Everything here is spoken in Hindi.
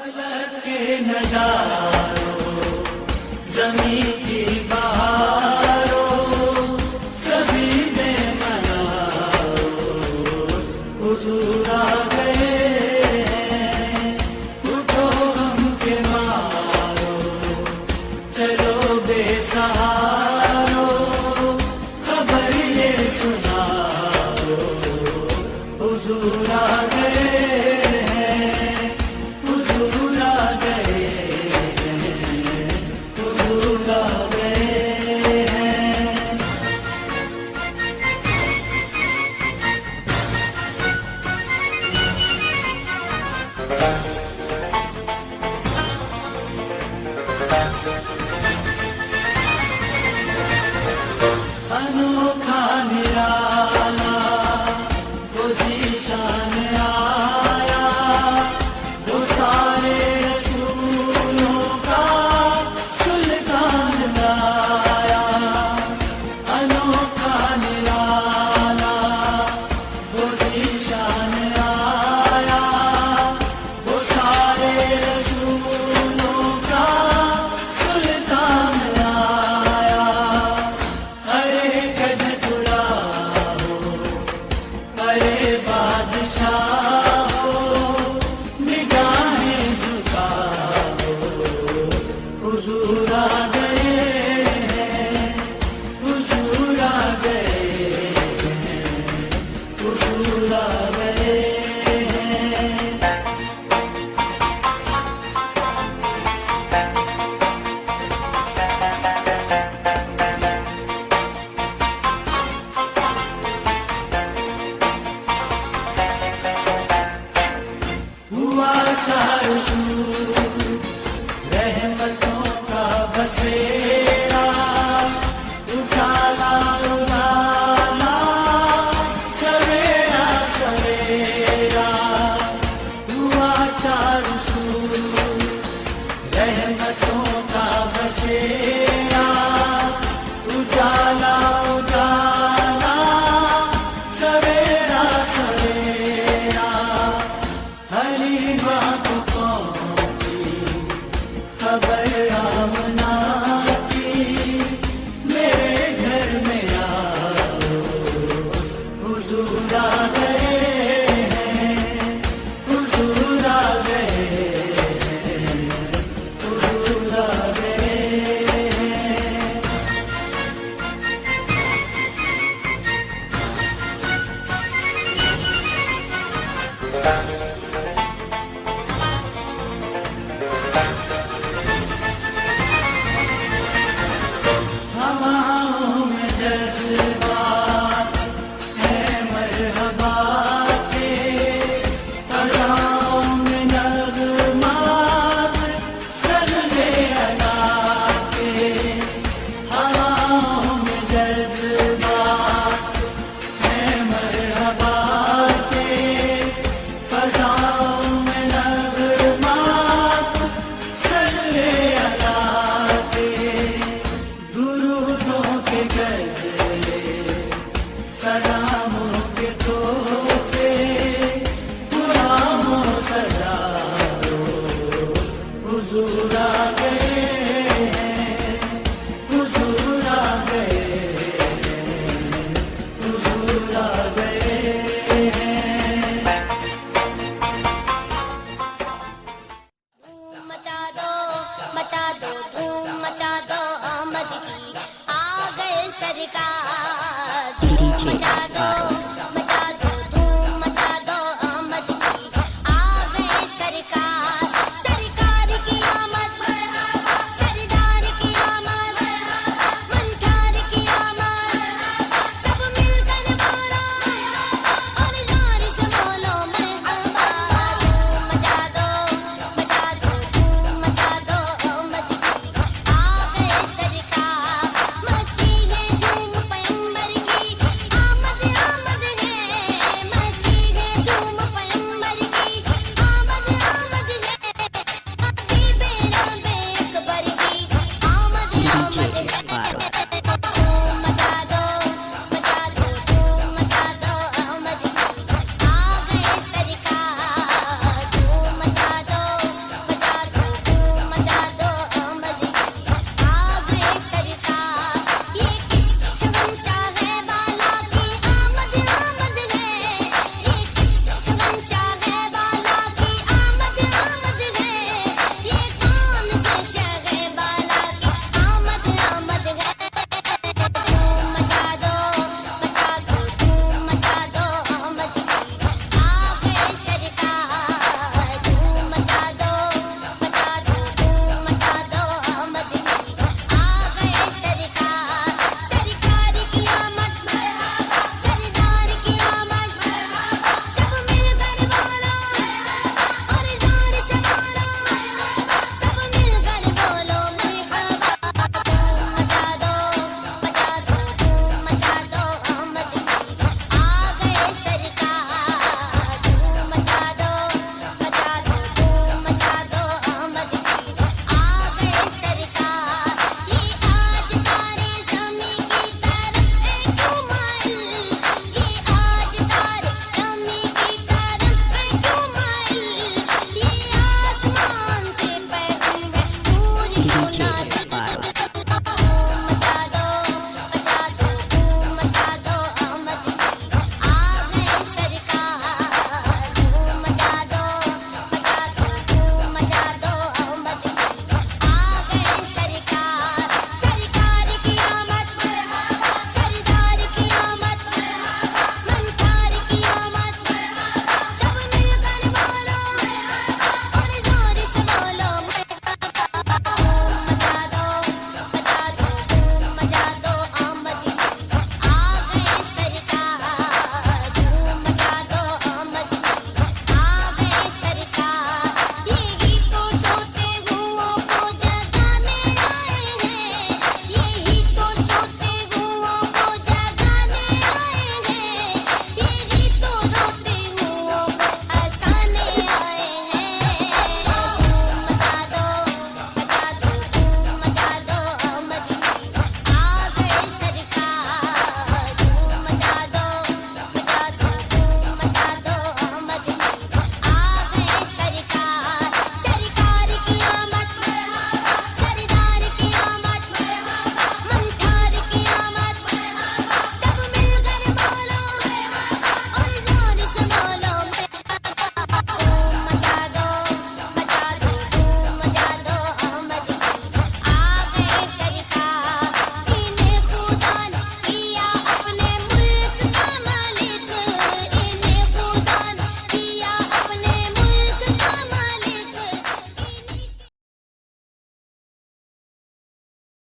फलक के नजारों, ज़मीं की बहारों, सभी में मनाओ, हुजूर आ गए हैं। उठो हम के मारो, चलो बेसहारो, खबर ये सुनाओ, हुजूर आ गए हैं, हुजूर आ गए हैं, हुजूर आ गए हैं। अनोखा निराला वो ज़ीशान आया, वो सारे रसूलों का सुल्तान लाया। अनोखा निराला वो ज़ीशान आया, वो सारे रसूलों का सुल्तान लाया। अरे गजटुड़ा हो, अरे बादशाह हो, निगाहें झुकाओ, हुजूर आ गए हैं, हुजूर आ गए हैं, हुजूर आ गए हैं। हुआ चारों सूर रहमतों का बसेरा, उजाला उजाला, सवेरा सवेरा। हुआ चारों सूर रहमतों का बसेरा, उजाला उजाला, सवेरा सवेरा। हरी बात पहुंची खबर आमना की, मेरे घर में आओ, हुजूर आ गए हैं, हुजूर आ गए हैं, हुजूर आ गए हैं। हवाओं में जज्बात है मरहबा के, फ़ज़ाओं में नग़मात सजदे अदा के। हवाओं में जज्बात है मरहबा के, फ़ज़ाओं में नग़मात सजदे अदा के। दुरूदों के गज़ले, सलामों के तोहफ़े, गुलामों सजाओ, हुजूर आ गए हैं, हुजूर आ गए हैं, हुजूर आ गए हैं। मचा दो धूम मचा दो आमद की, आ गए सरकार। धूम मचा दो धूम मचा दो आमद की, आ गए सरकार।